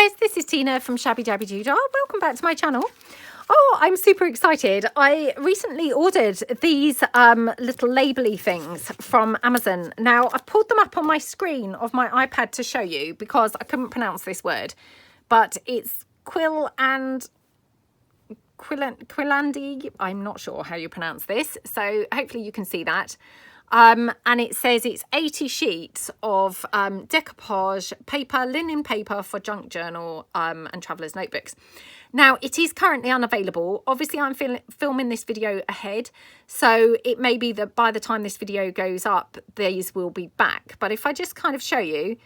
guys, this is Tina from Shabbydabbydoodah. Welcome back to my channel. Oh, I'm super excited. I recently ordered these little labelly things from Amazon. Now, I pulled them up on my screen of my iPad to show you because I couldn't pronounce this word. But it's quillandy. I'm not sure how you pronounce this. So hopefully you can see that. And it says it's 80 sheets of decoupage paper, linen paper for junk journal and travellers' notebooks. Now, it is currently unavailable. Obviously, I'm filming this video ahead, so it may be that by the time this video goes up, these will be back. But if I just kind of show you,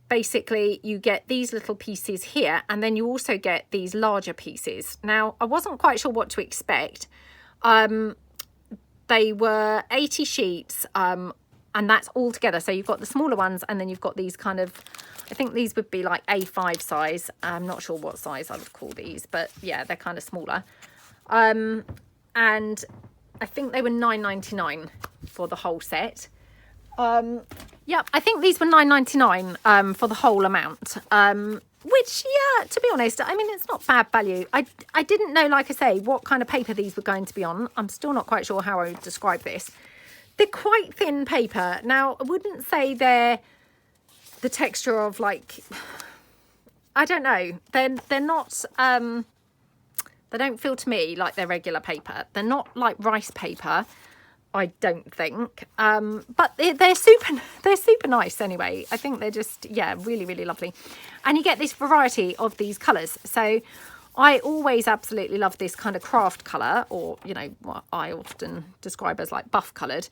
basically, you get these little pieces here, and then you also get these larger pieces. Now, I wasn't quite sure what to expect. They were 80 sheets, and that's all together. So you've got the smaller ones, and then you've got these kind of, I think these would be like A5 size. I'm not sure what size I would call these, but yeah, they're kind of smaller. And I think they were $9.99 for the whole set. Yeah, I think these were $9.99 for the whole amount. Which, yeah, to be honest, I mean, it's not bad value. I didn't know, like I say, what kind of paper these were going to be on. I'm still not quite sure how I would describe this. They're quite thin paper. Now, I wouldn't say they're the texture of, like, I don't know. They're not, they don't feel to me like they're regular paper. They're not like rice paper, I don't think. But they're super nice anyway. I think they're just, yeah, really, really lovely. And you get this variety of these colours. So I always absolutely love this kind of craft colour, or, you know, what I often describe as like buff coloured.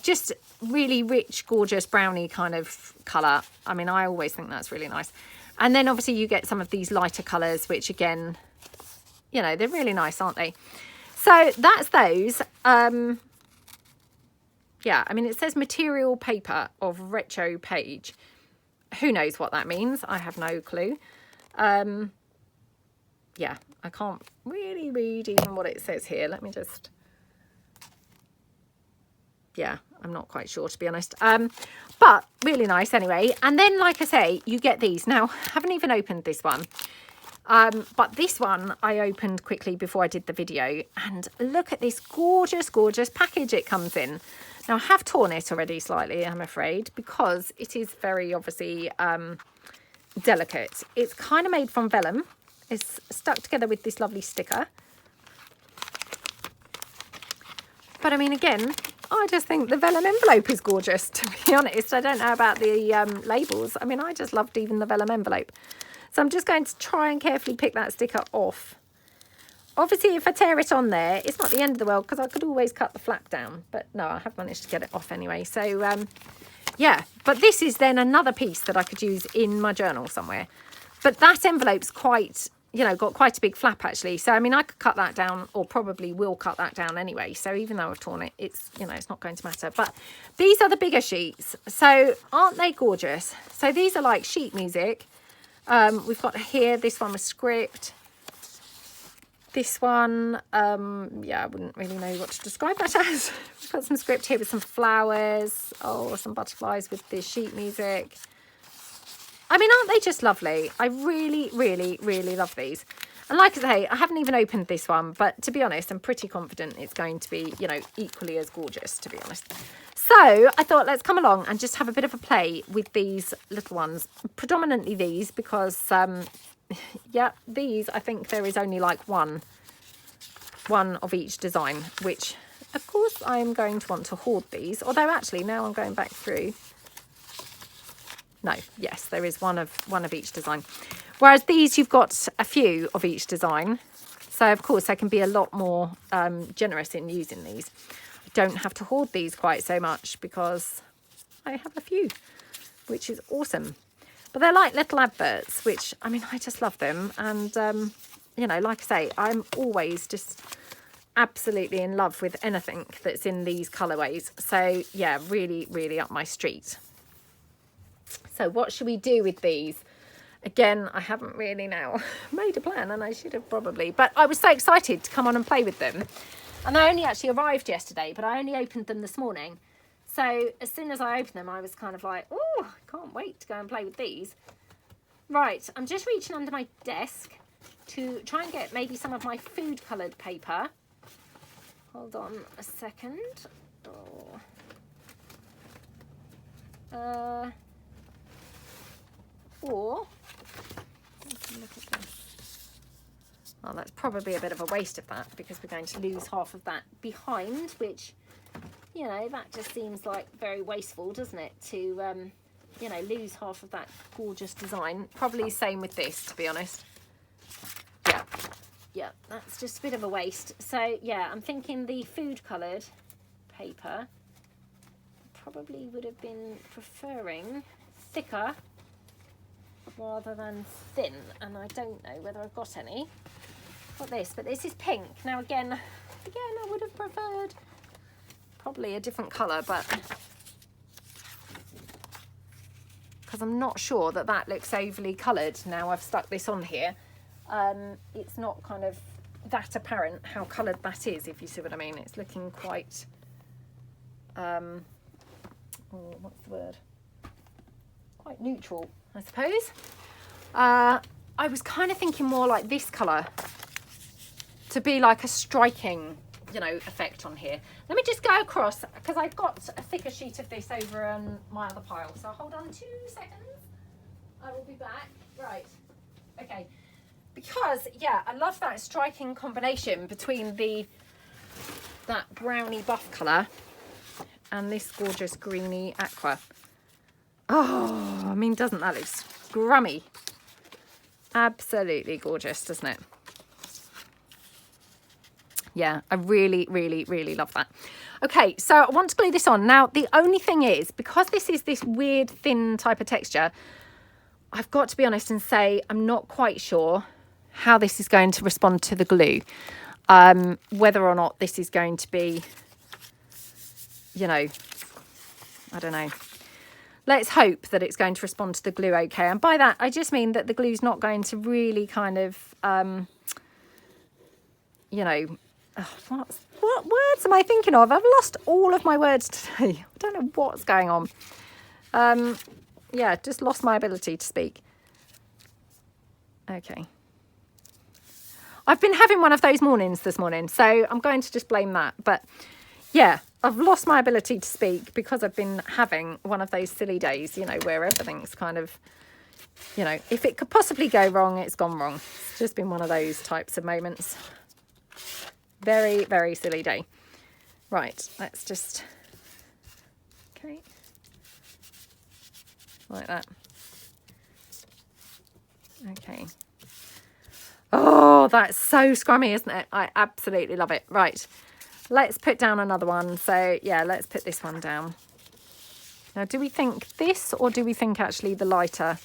Just really rich, gorgeous, browny kind of colour. I mean, I always think that's really nice. And then obviously you get some of these lighter colours, which again, you know, they're really nice, aren't they? So that's those. Yeah, I mean, it says material paper of retro page. Who knows what that means? I have no clue. Yeah, I can't really read even what it says here. Let me just... Yeah, I'm not quite sure, to be honest. But really nice anyway. And then, like I say, you get these. Now, I haven't even opened this one. But this one I opened quickly before I did the video, and look at this gorgeous, gorgeous package it comes in. Now, I have torn it already slightly, I'm afraid, because it is very obviously delicate. It's kind of made from vellum. It's stuck together with this lovely sticker. But I mean, again, I just think the vellum envelope is gorgeous, to be honest. I don't know about the labels. I mean, I just loved even the vellum envelope. So I'm just going to try and carefully pick that sticker off. Obviously, if I tear it on there, it's not the end of the world, because I could always cut the flap down. But no, I have managed to get it off anyway. So, yeah. But this is then another piece that I could use in my journal somewhere. But that envelope's quite, you know, got quite a big flap, actually. So, I mean, I could cut that down, or probably will cut that down anyway. So, even though I've torn it, it's, you know, it's not going to matter. But these are the bigger sheets. So, aren't they gorgeous? So, these are like sheet music. We've got here, this one was script. This one, yeah, I wouldn't really know what to describe that as. We've got some script here with some flowers. Oh, some butterflies with this sheet music. I mean, aren't they just lovely? I really, really, really love these. And like I say, I haven't even opened this one, but to be honest, I'm pretty confident it's going to be, you know, equally as gorgeous, to be honest. So I thought, let's come along and just have a bit of a play with these little ones. Predominantly these, because, yeah, these, I think there is only like one of each design, which, of course, I'm going to want to hoard these. Although, actually, now I'm going back through. No, yes, there is one of each design. Whereas these, you've got a few of each design. So, of course, I can be a lot more generous in using these. I don't have to hoard these quite so much because I have a few, which is awesome. But they're like little adverts, which, I mean, I just love them. And, you know, like I say, I'm always just absolutely in love with anything that's in these colourways. So, yeah, really, really up my street. So what should we do with these? Again, I haven't really now made a plan, and I should have probably. But I was so excited to come on and play with them. And they only actually arrived yesterday, but I only opened them this morning. So as soon as I opened them, I was kind of like, oh, I can't wait to go and play with these. Right, I'm just reaching under my desk to try and get maybe some of my food coloured paper. Hold on a second. Oh. Or, let's look at this. Well, that's probably a bit of a waste of that because we're going to lose half of that behind, which, you know, that just seems like very wasteful, doesn't it? To, you know, lose half of that gorgeous design. Probably same with this, to be honest. Yeah, that's just a bit of a waste. So, yeah, I'm thinking the food coloured paper probably would have been preferring thicker rather than thin, and I don't know whether I've got any. Got this, but this is pink. Now again, I would have preferred probably a different colour, but because I'm not sure that that looks overly coloured now I've stuck this on here. It's not kind of that apparent how coloured that is, if you see what I mean. It's looking quite what's the word? Quite neutral, I suppose. I was kind of thinking more like this colour to be like a striking, you know, effect on here. Let me just go across because I've got a thicker sheet of this over on my other pile. So hold on 2 seconds. I will be back. Right. Okay. Because, yeah, I love that striking combination between that browny buff colour and this gorgeous greeny aqua. Oh, I mean, doesn't that look scrummy? Absolutely gorgeous, doesn't it? Yeah, I really, really, really love that. Okay, so I want to glue this on. Now, the only thing is, because this is this weird thin type of texture, I've got to be honest and say I'm not quite sure how this is going to respond to the glue. Whether or not this is going to be, you know, I don't know. Let's hope that it's going to respond to the glue okay. And by that, I just mean that the glue's not going to really kind of, you know, what words am I thinking of? I've lost all of my words today. I don't know what's going on. Yeah, just lost my ability to speak. Okay. I've been having one of those mornings this morning, so I'm going to just blame that. But yeah, I've lost my ability to speak because I've been having one of those silly days, you know, where everything's kind of, you know, if it could possibly go wrong, it's gone wrong. It's just been one of those types of moments. Very, very silly day. Right, let's just, okay, like that. Okay. Oh, that's so scrummy, isn't it? I absolutely love it. Right, let's put down another one. So yeah, let's put this one down. Now, do we think this or do we think actually the lighter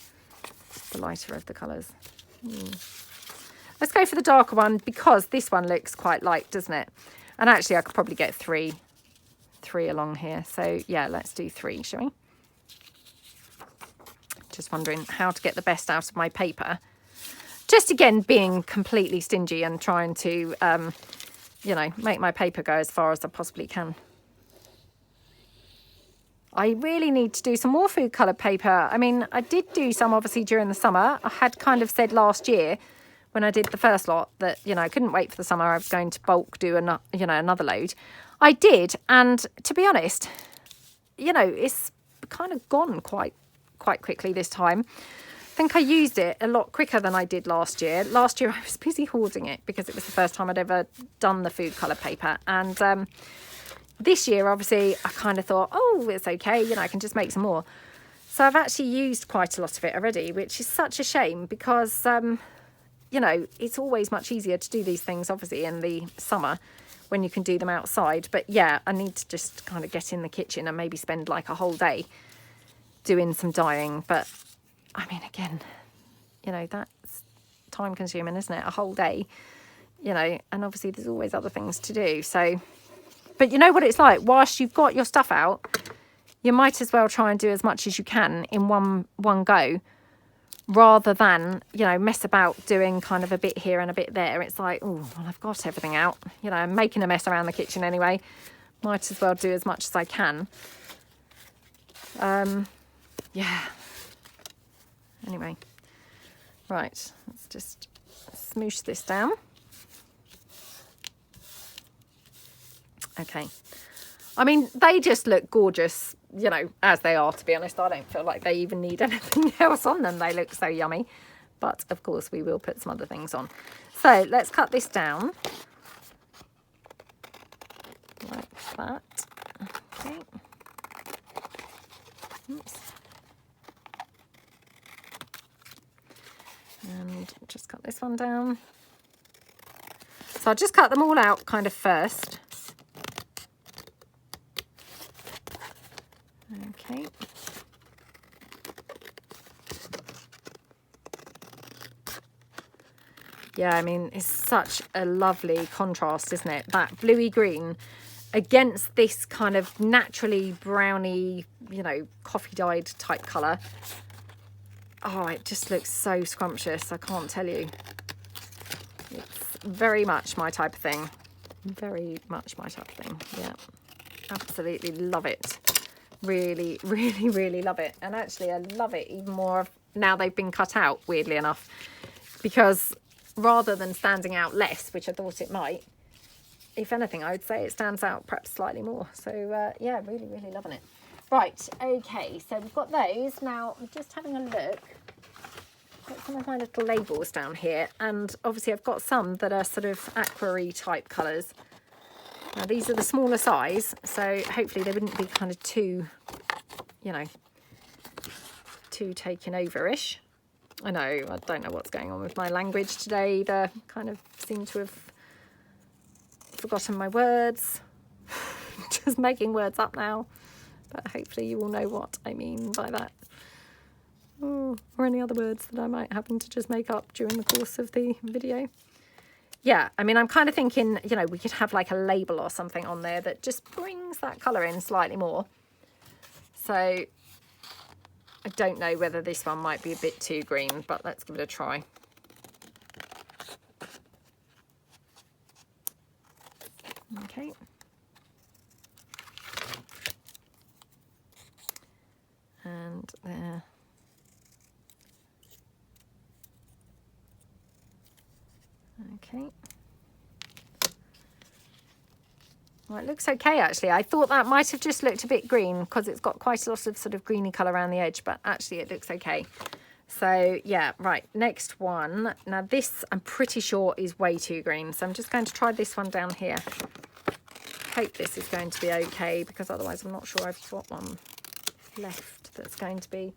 of the colours? Let's go for the darker one because this one looks quite light, doesn't it? And actually I could probably get three along here. So yeah, let's do 3, shall we? Just wondering how to get the best out of my paper. Just again, being completely stingy and trying to, you know, make my paper go as far as I possibly can. I really need to do some more food colour paper. I mean, I did do some obviously during the summer. I had kind of said last year when I did the first lot that, you know, I couldn't wait for the summer. I was going to bulk do, another load. I did. And to be honest, you know, it's kind of gone quite quickly this time. I think I used it a lot quicker than I did last year. Last year I was busy hoarding it because it was the first time I'd ever done the food colour paper. And this year, obviously, I kind of thought, oh, it's okay, you know, I can just make some more. So I've actually used quite a lot of it already, which is such a shame because, you know, it's always much easier to do these things, obviously, in the summer when you can do them outside. But yeah, I need to just kind of get in the kitchen and maybe spend like a whole day doing some dyeing. But I mean, again, you know, that's time consuming, isn't it? A whole day, you know, and obviously there's always other things to do. So, but you know what it's like, whilst you've got your stuff out, you might as well try and do as much as you can in one go, rather than, you know, mess about doing kind of a bit here and a bit there. It's like, oh, well, I've got everything out, you know, I'm making a mess around the kitchen anyway. Might as well do as much as I can. Yeah. Anyway, Right, let's just smoosh this down. Okay. I mean, they just look gorgeous, you know, as they are, to be honest. I don't feel like they even need anything else on them. They look so yummy. But, of course, we will put some other things on. So, let's cut this down. Like that. Okay. Oops. And just cut this one down. So I'll just cut them all out kind of first. Okay. Yeah, I mean, it's such a lovely contrast, isn't it? That bluey green against this kind of naturally browny, you know, coffee dyed type colour. Oh, it just looks so scrumptious, I can't tell you. It's very much my type of thing. Very much my type of thing, yeah. Absolutely love it. Really, really, really love it. And actually, I love it even more now they've been cut out, weirdly enough. Because rather than standing out less, which I thought it might, if anything, I would say it stands out perhaps slightly more. So, yeah, really, really loving it. Right, okay, so we've got those. Now, I'm just having a look. Got some of my little labels down here, and obviously I've got some that are sort of aqua-y type colours. Now, these are the smaller size, so hopefully they wouldn't be kind of too, you know, too taken over-ish. I know, I don't know what's going on with my language today either. Kind of seem to have forgotten my words. Just making words up now. But hopefully you all know what I mean by that. Oh, or any other words that I might happen to just make up during the course of the video. Yeah, I mean, I'm kind of thinking, you know, we could have like a label or something on there that just brings that colour in slightly more. So I don't know whether this one might be a bit too green, but let's give it a try. Okay. And there. Okay. Well, it looks okay, actually. I thought that might have just looked a bit green because it's got quite a lot of sort of greeny colour around the edge, but actually it looks okay. So, yeah, right, next one. Now, this I'm pretty sure is way too green, so I'm just going to try this one down here. Hope this is going to be okay, because otherwise I'm not sure I've got one left that's going to be,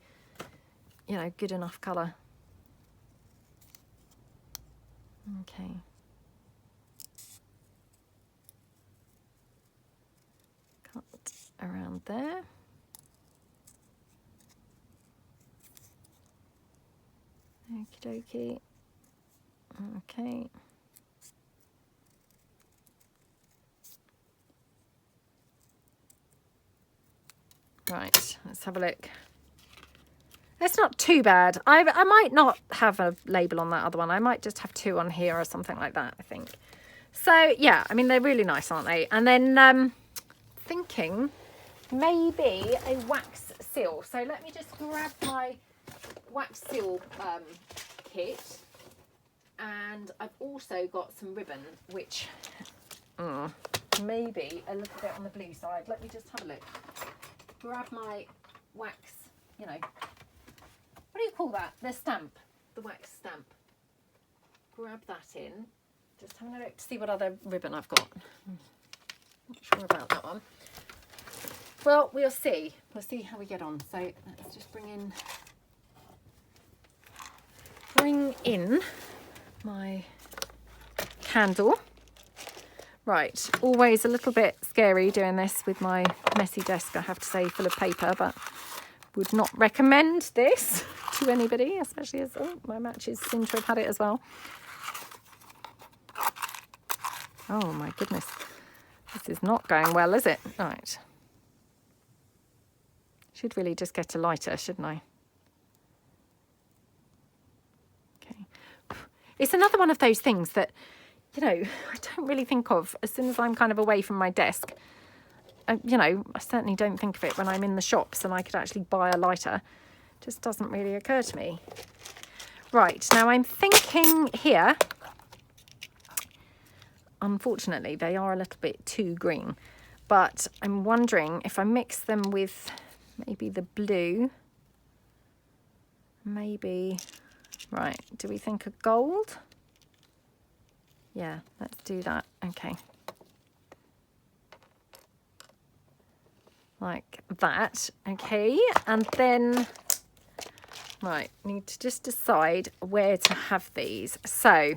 you know, good enough colour. Okay. Cut around there. Okie dokie. Okay. Right, let's have a look. It's not too bad. I might not have a label on that other one. I might just have two on here or something like that, I think. So, yeah, I mean, they're really nice, aren't they? And then thinking maybe a wax seal. So let me just grab my wax seal kit. And I've also got some ribbon, which maybe a little bit on the blue side. Let me just have a look. Grab my wax, you know. What do you call that? The stamp, the wax stamp. Grab that in. Just having a look to see what other ribbon I've got. Not sure about that one. Well, we'll see. We'll see how we get on. So let's just bring in my candle. Right, always a little bit scary doing this with my messy desk, I have to say, full of paper, but would not recommend this to anybody, especially as my matches seem to have had it as well. Oh my goodness, this is not going well, is it? Right. Should really just get a lighter, shouldn't I? Okay. It's another one of those things that, you know, I don't really think of as soon as I'm kind of away from my desk. You know, I certainly don't think of it when I'm in the shops and I could actually buy a lighter. It just doesn't really occur to me. Right, now I'm thinking here, unfortunately they are a little bit too green, but I'm wondering if I mix them with maybe the blue, maybe, right, do we think of gold? Yeah, let's do that, okay. Like that, okay, and then, right, need to just decide where to have these. So,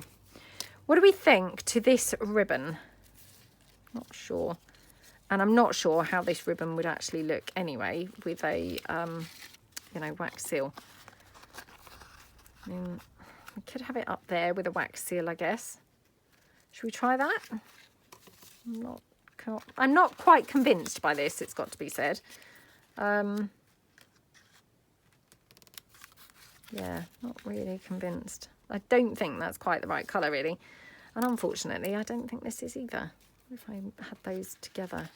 what do we think to this ribbon? Not sure. And I'm not sure how this ribbon would actually look anyway with a, you know, wax seal. I mean, we could have it up there with a wax seal, I guess. Should we try that? I'm not quite convinced by this, it's got to be said. Yeah, not really convinced. I don't think that's quite the right colour, really. And unfortunately, I don't think this is either. If I had those together.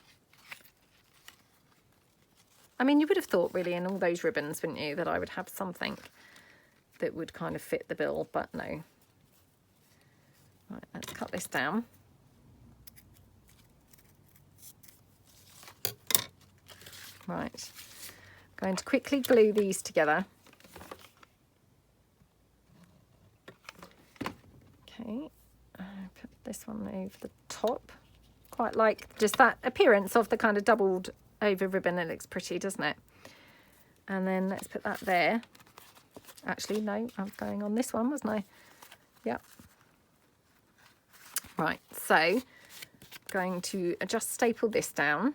I mean, you would have thought, really, in all those ribbons, wouldn't you, that I would have something that would kind of fit the bill, but no. Right, let's cut this down. Right, I'm going to quickly glue these together. Okay, put this one over the top. Quite like just that appearance of the kind of doubled over ribbon. It looks pretty, doesn't it? And then let's put that there. Actually, no, I'm going on this one, wasn't I? Yep. Right, so going to just staple this down.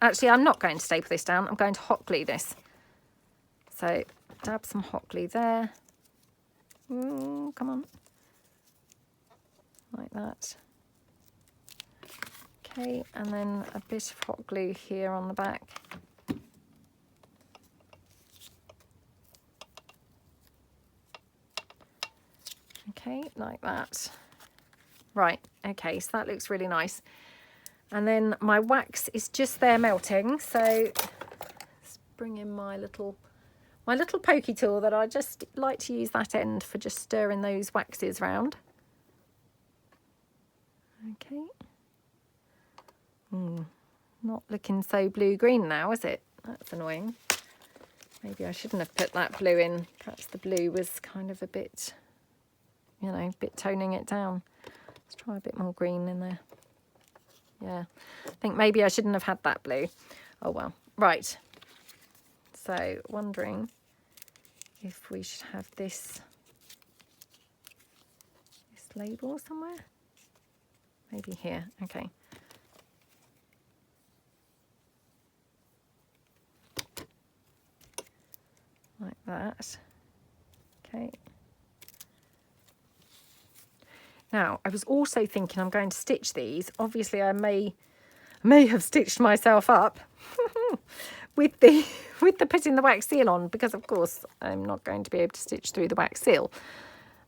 Actually, I'm not going to staple this down. I'm going to hot glue this. So dab some hot glue there. Ooh, come on. Like that. Okay, and then a bit of hot glue here on the back. Okay, like that. Right, okay, so that looks really nice. And then my wax is just there melting, so let's bring in my little pokey tool that I just like to use that end for just stirring those waxes round. Okay. Not looking so blue-green now, is it? That's annoying. Maybe I shouldn't have put that blue in. Perhaps the blue was kind of a bit, you know, a bit toning it down. Let's try a bit more green in there. Yeah, I think maybe I shouldn't have had that blue. Oh well. Right. So, wondering if we should have this label somewhere. Maybe here. Okay. Like that. Okay. Now, I was also thinking I'm going to stitch these. Obviously, I may have stitched myself up with the putting the wax seal on, because of course I'm not going to be able to stitch through the wax seal.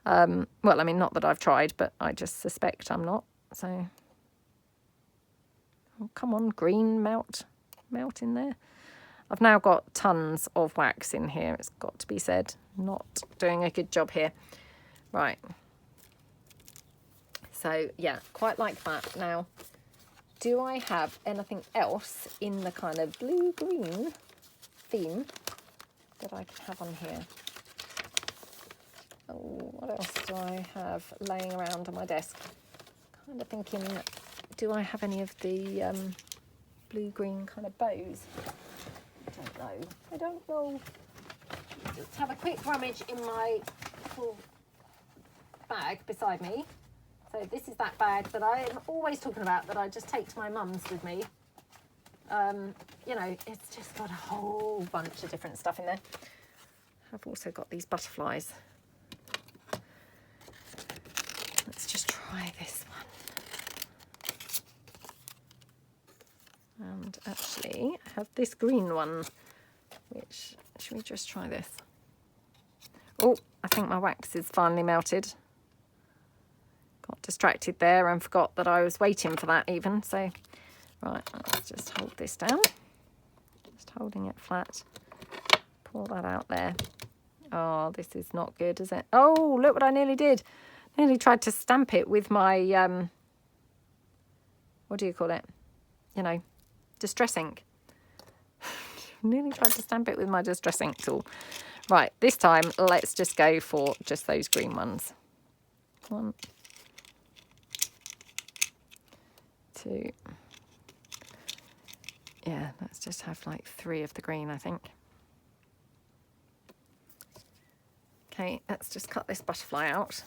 Well, I mean, not that I've tried, but I just suspect I'm not. So, oh, come on, green, melt in there. I've now got tons of wax in here. It's got to be said, not doing a good job here. Right. So, yeah, quite like that. Now, do I have anything else in the kind of blue-green theme that I can have on here? Oh, what else do I have laying around on my desk? Kind of thinking, do I have any of the blue-green kind of bows? I don't know. Just have a quick rummage in my little bag beside me. So this is that bag that I am always talking about, that I just take to my mum's with me. You know, it's just got a whole bunch of different stuff in there. I've also got these butterflies. Let's just try this one. And actually, I have this green one, which, should we just try this? Oh, I think my wax is finally melted. Got distracted there and forgot that I was waiting for that even. So, right, let's just hold this down. Just holding it flat. Pull that out there. Oh, this is not good, is it? Oh, look what I nearly did. Nearly tried to stamp it with my, what do you call it? You know, distress ink. Nearly tried to stamp it with my distress ink tool. Right, this time, let's just go for just those green ones. 1, 2. Yeah, let's just have like 3 of the green, I think. Okay, let's just cut this butterfly out.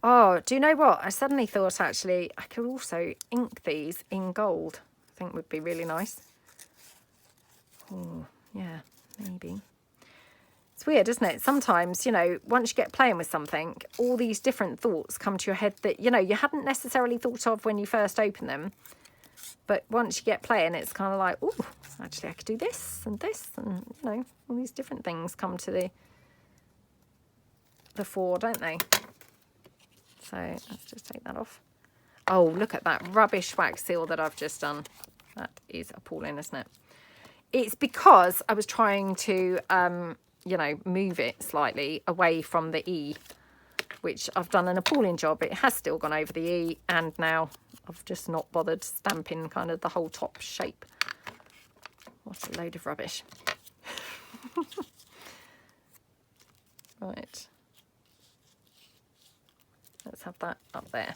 Oh, do you know what? I suddenly thought actually I could also ink these in gold. I think would be really nice. Oh, yeah, maybe. It's weird, isn't it? Sometimes, you know, once you get playing with something, all these different thoughts come to your head that, you know, you hadn't necessarily thought of when you first open them. But once you get playing, it's kind of like, oh, actually I could do this, and you know, all these different things come to the fore, don't they? So let's just take that off. Oh, look at that rubbish wax seal that I've just done. That is appalling, isn't it? It's because I was trying to, you know, move it slightly away from the E, which I've done an appalling job. It has still gone over the E, and now I've just not bothered stamping kind of the whole top shape. What a load of rubbish. Right. Let's have that up there.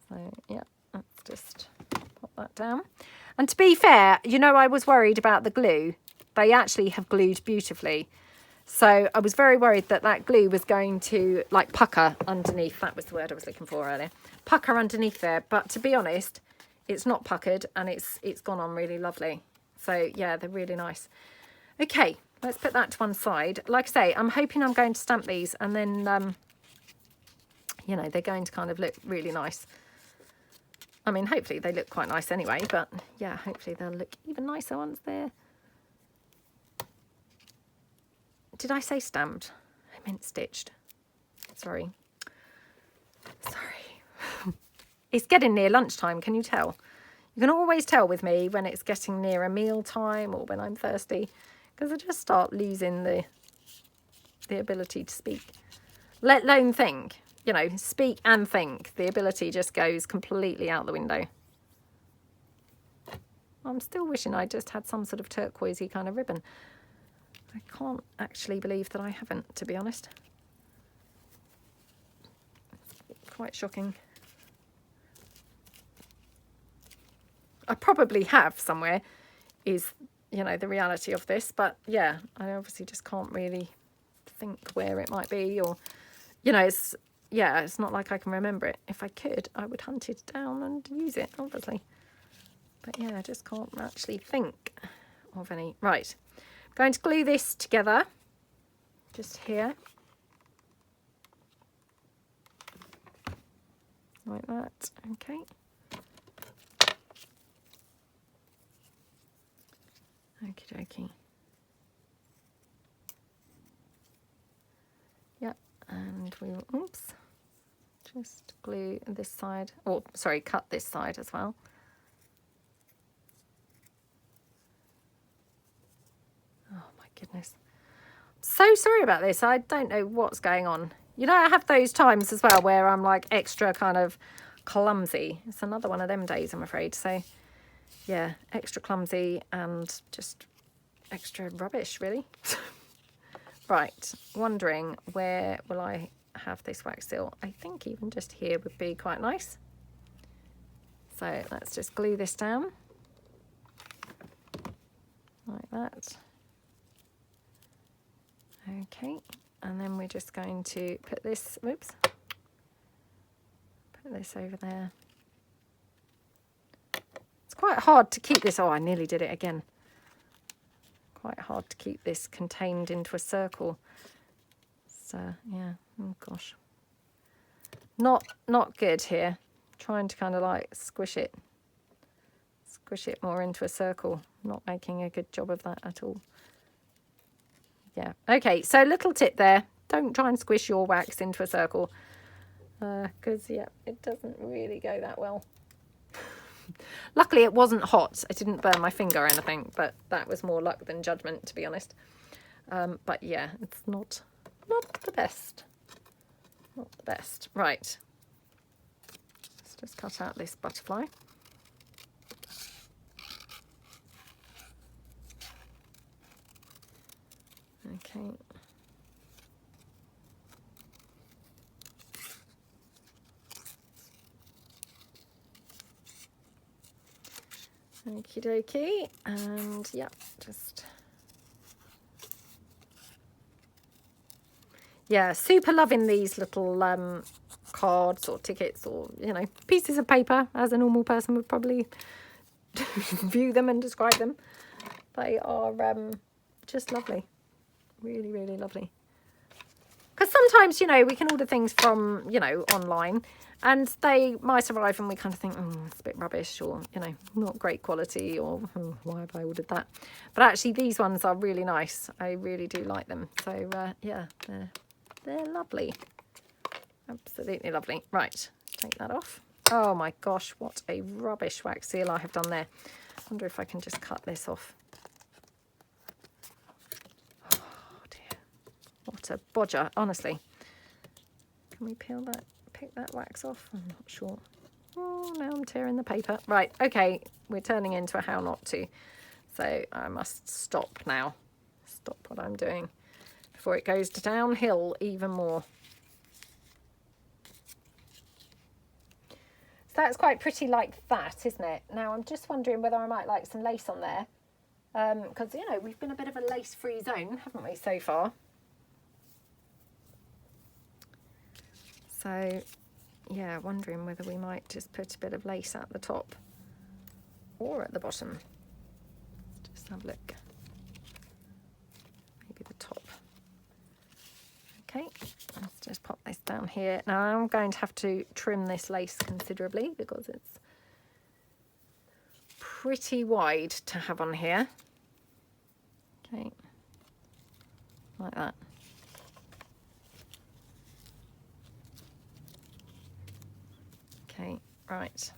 So, yeah, let's just pop that down. And to be fair, you know, I was worried about the glue. They actually have glued beautifully. So I was very worried that that glue was going to, like, pucker underneath. That was the word I was looking for earlier. Pucker underneath there. But to be honest, it's not puckered, and it's gone on really lovely. So, yeah, they're really nice. Okay, let's put that to one side. Like I say, I'm hoping I'm going to stamp these, and then, you know, they're going to kind of look really nice. I mean, hopefully they look quite nice anyway, but yeah, hopefully they'll look even nicer once they're... Did I say stamped? I meant stitched. Sorry. It's getting near lunchtime, can you tell? You can always tell with me when it's getting near a meal time or when I'm thirsty, because I just start losing the ability to speak, let alone think. You know, speak and think. The ability just goes completely out the window. I'm still wishing I just had some sort of turquoisey kind of ribbon. I can't actually believe that I haven't, to be honest. Quite shocking. I probably have somewhere, is, you know, the reality of this. But yeah, I obviously just can't really think where it might be, or, you know, it's... Yeah, it's not like I can remember it. If I could, I would hunt it down and use it, obviously. But yeah, I just can't actually think of any. Right, I'm going to glue this together, just here. Like that, okay. Okie dokie. Yep, and we will, oops. Just glue this side, or sorry, cut this side as well. Oh my goodness. So sorry about this. I don't know what's going on. You know, I have those times as well where I'm like extra kind of clumsy. It's another one of them days, I'm afraid. So yeah, extra clumsy and just extra rubbish, really. Right, wondering where will I have this wax seal. I think even just here would be quite nice. So let's just glue this down like that. Okay, and then we're just going to put this, whoops, put this over there. It's quite hard to keep this, oh, I nearly did it again. Quite hard to keep this contained into a circle. So yeah, oh gosh, not good here. Trying to kind of like squish it more into a circle. Not making a good job of that at all. Yeah, okay, so little tip there, don't try and squish your wax into a circle, because yeah, it doesn't really go that well. Luckily it wasn't hot. I didn't burn my finger or anything, but that was more luck than judgment, to be honest. But yeah, it's not the best. Not the best. Right. Let's just cut out this butterfly. Okay. Okie dokie, and yeah, just, yeah, super loving these little cards or tickets or, you know, pieces of paper, as a normal person would probably view them and describe them. They are just lovely, really, really lovely. Because sometimes, you know, we can order things from, you know, online, and they might arrive and we kind of think, oh, it's a bit rubbish, or, you know, not great quality, or oh, why have I ordered that? But actually these ones are really nice. I really do like them. So yeah, they're lovely. Absolutely lovely. Right, take that off. Oh my gosh, what a rubbish wax seal I have done there. I wonder if I can just cut this off. What a bodger, honestly. Can we peel that, pick that wax off? I'm not sure. Oh, now I'm tearing the paper. Right, okay, we're turning into a how not to. So I must stop now. Stop what I'm doing before it goes downhill even more. So that's quite pretty like that, isn't it? Now I'm just wondering whether I might like some lace on there. Because, you know, we've been a bit of a lace-free zone, haven't we, so far? So, yeah, wondering whether we might just put a bit of lace at the top or at the bottom. Let's just have a look. Maybe the top. Okay, let's just pop this down here. Now I'm going to have to trim this lace considerably because it's pretty wide to have on here. Okay, like that. Okay, right.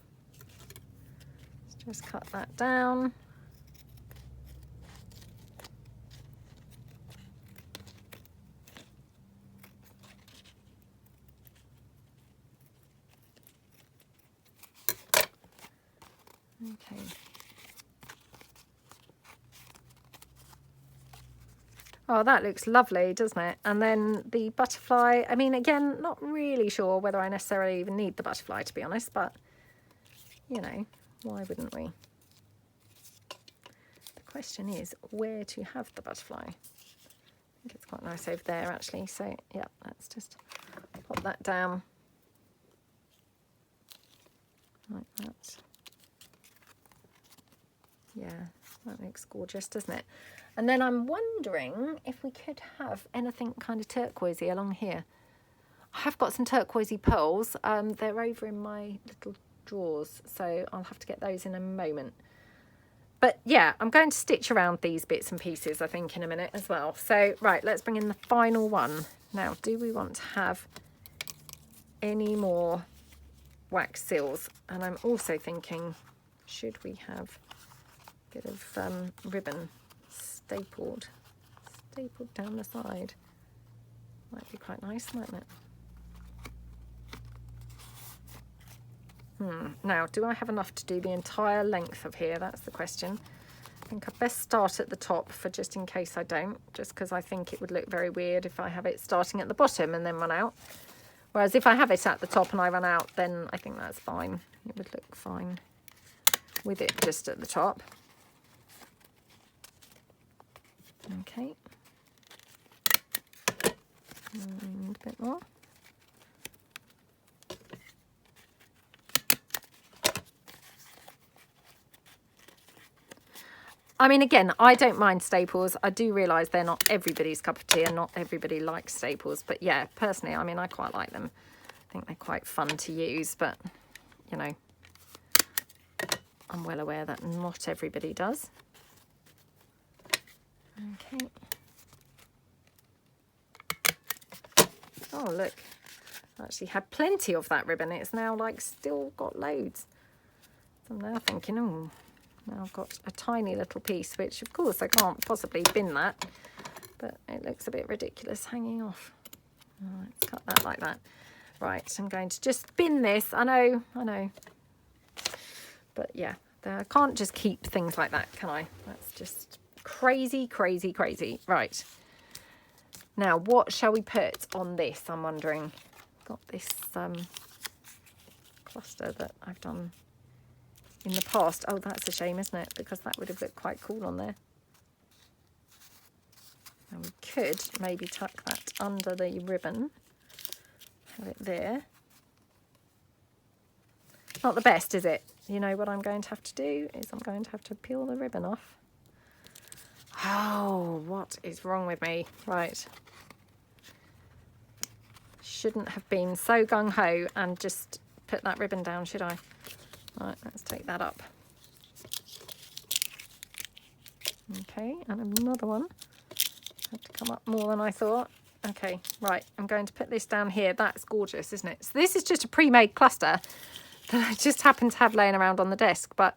Let's just cut that down. Okay. Oh, that looks lovely, doesn't it? And then the butterfly, I mean, again, not really sure whether I necessarily even need the butterfly, to be honest, but, you know, why wouldn't we? The question is where to have the butterfly. I think it's quite nice over there, actually. So, yeah, let's just pop that down like that. Yeah, that looks gorgeous, doesn't it? And then I'm wondering if we could have anything kind of turquoisey along here. I have got some turquoisey pearls. They're over in my little drawers, so I'll have to get those in a moment. But yeah, I'm going to stitch around these bits and pieces, I think, in a minute as well. So, right, let's bring in the final one. Now, do we want to have any more wax seals? And I'm also thinking, should we have a bit of ribbon stapled down the side? Might be quite nice, mightn't it? Now, do I have enough to do the entire length of here? That's the question. I think I'd best start at the top for just in case I don't, just because I think it would look very weird if I have it starting at the bottom and then run out. Whereas if I have it at the top and I run out, then I think that's fine. It would look fine with it just at the top. Okay. And a bit more. I mean, again, I don't mind staples. I do realise they're not everybody's cup of tea and not everybody likes staples. But yeah, personally, I mean, I quite like them. I think they're quite fun to use, but, you know, I'm well aware that not everybody does. Okay. Oh, look. I actually had plenty of that ribbon. It's now, like, still got loads. So I'm now thinking, oh, now I've got a tiny little piece, which of course I can't possibly bin that, but it looks a bit ridiculous hanging off. Let's cut that like that. Right, I'm going to just bin this. I know. But yeah, I can't just keep things like that, can I? That's just crazy, crazy, crazy. Right. Now, what shall we put on this? I'm wondering. Got this cluster that I've done in the past. Oh, that's a shame, isn't it? Because that would have looked quite cool on there. And we could maybe tuck that under the ribbon. Have it there. Not the best, is it? You know what I'm going to have to do is I'm going to have to peel the ribbon off. Oh, what is wrong with me? Right. Shouldn't have been so gung-ho and just put that ribbon down, should I? Right, let's take that up. Okay, and another one. Had to come up more than I thought. Okay, right, I'm going to put this down here. That's gorgeous, isn't it? So this is just a pre-made cluster that I just happened to have laying around on the desk, but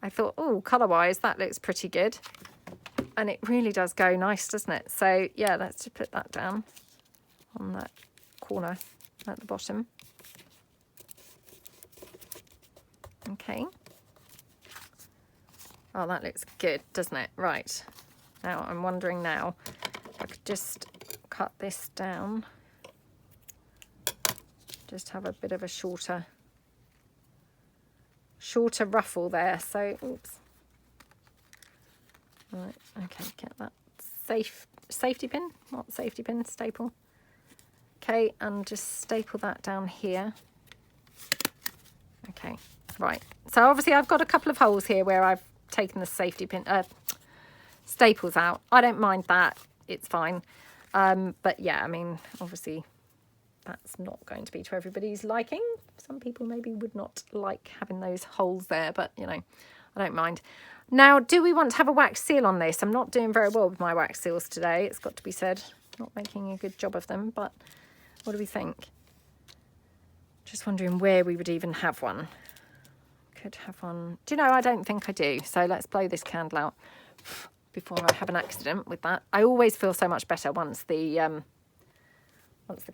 I thought, oh, colour-wise, that looks pretty good. And it really does go nice, doesn't it? So, yeah, let's just put that down on that corner at the bottom. Okay. Oh, that looks good, doesn't it? Right. Now, I'm wondering now if I could just cut this down. Just have a bit of a shorter ruffle there. So, oops. Right, okay, get that safety pin, not safety pin, staple. Okay, and just staple that down here. Okay, right. So obviously I've got a couple of holes here where I've taken the safety pin, staples out. I don't mind that, it's fine. But yeah, I mean, obviously that's not going to be to everybody's liking. Some people maybe would not like having those holes there, but you know, I don't mind. Now, do we want to have a wax seal on this? I'm not doing very well with my wax seals today, it's got to be said. Not making a good job of them, but what do we think? Just wondering where we would even have one. Could have one. Do you know, I don't think I do. So let's blow this candle out before I have an accident with that. I always feel so much better once the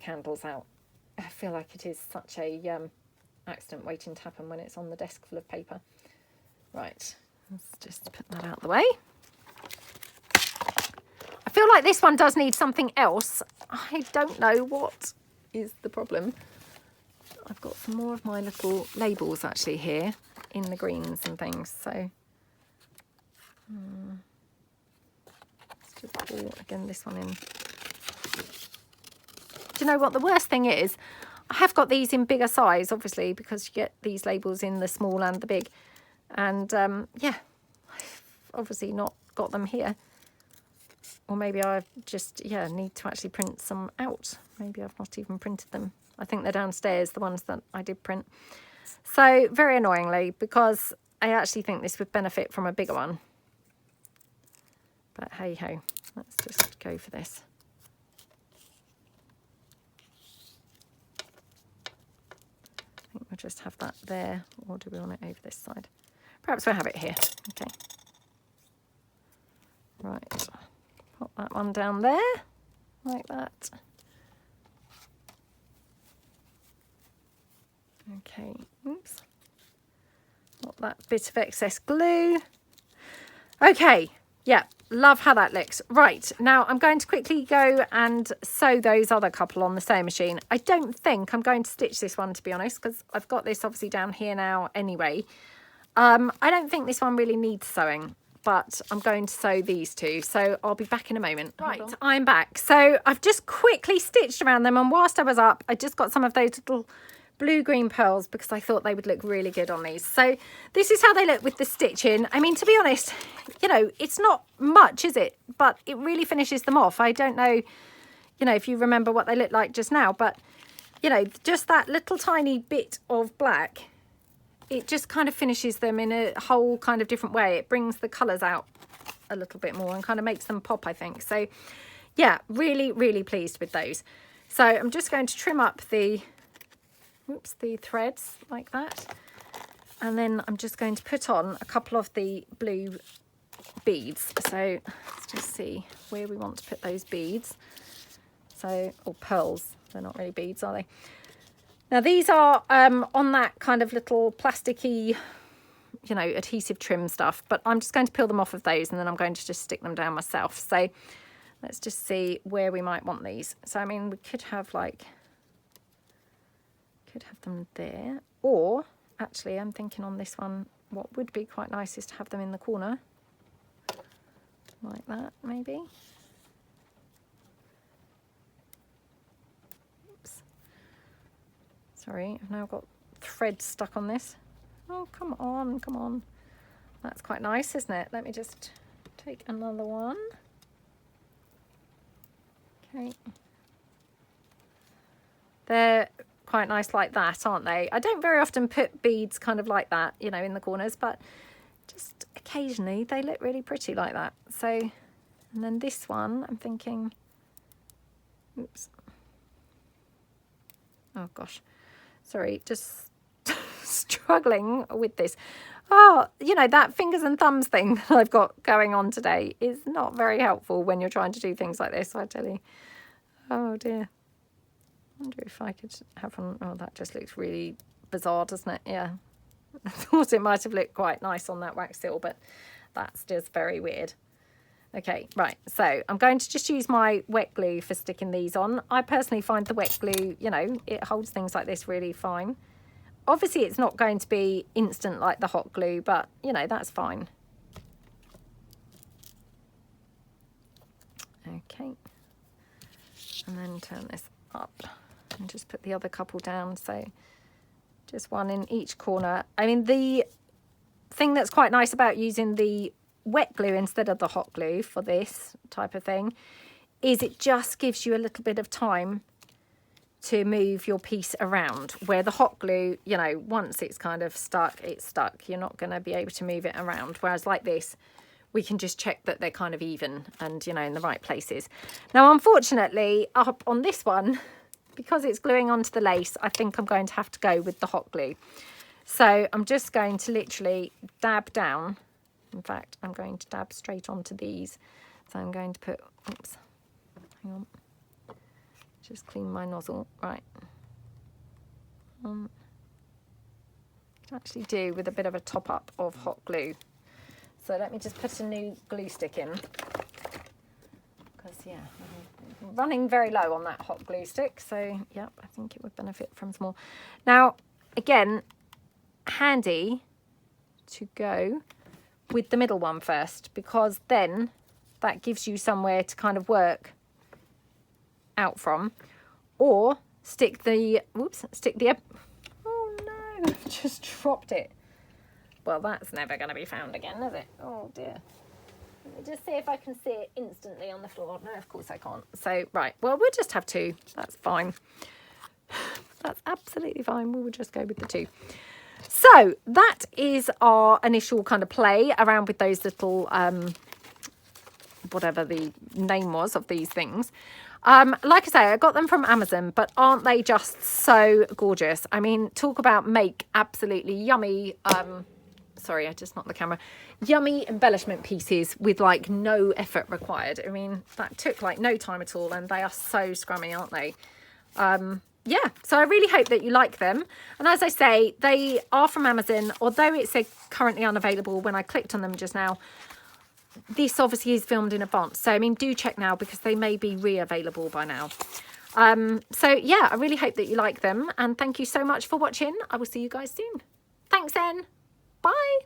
candle's out. I feel like it is such a accident waiting to happen when it's on the desk full of paper. Right, let's just put that out of the way. I feel like this one does need something else. I don't know what is the problem. I've got some more of my little labels actually here in the greens and things. So let's just pull again this one in. Do you know what the worst thing is? I have got these in bigger size, obviously, because you get these labels in the small and the big. And yeah, I've obviously not got them here. Or maybe I just, yeah, need to actually print some out. Maybe I've not even printed them. I think they're downstairs, the ones that I did print. So, very annoyingly, because I actually think this would benefit from a bigger one. But hey-ho, let's just go for this. I think we'll just have that there, or do we want it over this side? Perhaps we'll have it here. Okay. Right. Pop that one down there, like that. Okay, oops. Got that bit of excess glue. Okay, yeah, love how that looks. Right, now I'm going to quickly go and sew those other couple on the sewing machine. I don't think I'm going to stitch this one, to be honest, because I've got this obviously down here now anyway. I don't think this one really needs sewing, but I'm going to sew these two, so I'll be back in a moment. Right, I'm back. So I've just quickly stitched around them, and whilst I was up, I just got some of those little blue-green pearls because I thought they would look really good on these. So this is how they look with the stitching. I mean, to be honest, you know, it's not much, is it? But it really finishes them off. I don't know, you know, if you remember what they looked like just now, but, you know, just that little tiny bit of black, it just kind of finishes them in a whole kind of different way. It brings the colours out a little bit more and kind of makes them pop, I think. So, yeah, really, really pleased with those. So I'm just going to trim up the, oops, the threads like that. And then I'm just going to put on a couple of the blue beads. So let's just see where we want to put those beads. So, or pearls, they're not really beads, are they? Now these are on that kind of little plasticky, you know, adhesive trim stuff, but I'm just going to peel them off of those and then I'm going to just stick them down myself. So let's just see where we might want these. So, I mean, we could have like, could have them there, or actually I'm thinking on this one, what would be quite nice is to have them in the corner, like that, maybe. Oops. Sorry, I've now got thread stuck on this. Oh, come on, come on. That's quite nice, isn't it? Let me just take another one. Okay. They're quite nice like that, aren't they? I don't very often put beads kind of like that, you know, in the corners, but just occasionally they look really pretty like that. So, and then this one, I'm thinking, oops. Oh gosh, sorry, just struggling with this. Oh, you know, that fingers and thumbs thing that I've got going on today is not very helpful when you're trying to do things like this, I tell you. Oh dear. I wonder if I could have one. Oh, that just looks really bizarre, doesn't it? Yeah. I thought it might have looked quite nice on that wax seal, but that's just very weird. Okay, right. So I'm going to just use my wet glue for sticking these on. I personally find the wet glue, you know, it holds things like this really fine. Obviously, it's not going to be instant like the hot glue, but, you know, that's fine. Okay. And then turn this up and just put the other couple down. So just one in each corner. I mean, the thing that's quite nice about using the wet glue instead of the hot glue for this type of thing is it just gives you a little bit of time to move your piece around, where the hot glue, you know, once it's kind of stuck, it's stuck. You're not going to be able to move it around. Whereas like this, we can just check that they're kind of even and, you know, in the right places. Now, unfortunately, up on this one, because it's gluing onto the lace, I think I'm going to have to go with the hot glue. So I'm just going to literally dab down. In fact, I'm going to dab straight onto these. So I'm going to put, oops, hang on. Just clean my nozzle, right. Can actually do with a bit of a top up of hot glue. So let me just put a new glue stick in. Because, yeah, I'm running very low on that hot glue stick. So, yep, I think it would benefit from some more. Now, again, handy to go with the middle one first, because then that gives you somewhere to kind of work out from, or stick the, whoops, stick the, oh no, just dropped it. Well, that's never going to be found again, is it? Oh dear. Let me just see if I can see it instantly on the floor. No, of course I can't. So, right, well, we'll just have two. That's fine. That's absolutely fine. We will just go with the two. So that is our initial kind of play around with those little, whatever the name was of these things. Like I say, I got them from Amazon, but aren't they just so gorgeous? I mean, talk about make absolutely yummy, sorry, I just knocked the camera, yummy embellishment pieces with like no effort required. I mean, that took like no time at all, and they are so scrummy, aren't they? Yeah, so I really hope that you like them. And as I say, they are from Amazon, although it said currently unavailable when I clicked on them just now. This obviously is filmed in advance, so I mean, do check now because they may be re-available by now. So yeah, I really hope that you like them, and thank you so much for watching. I will see you guys soon. Thanks then. Bye.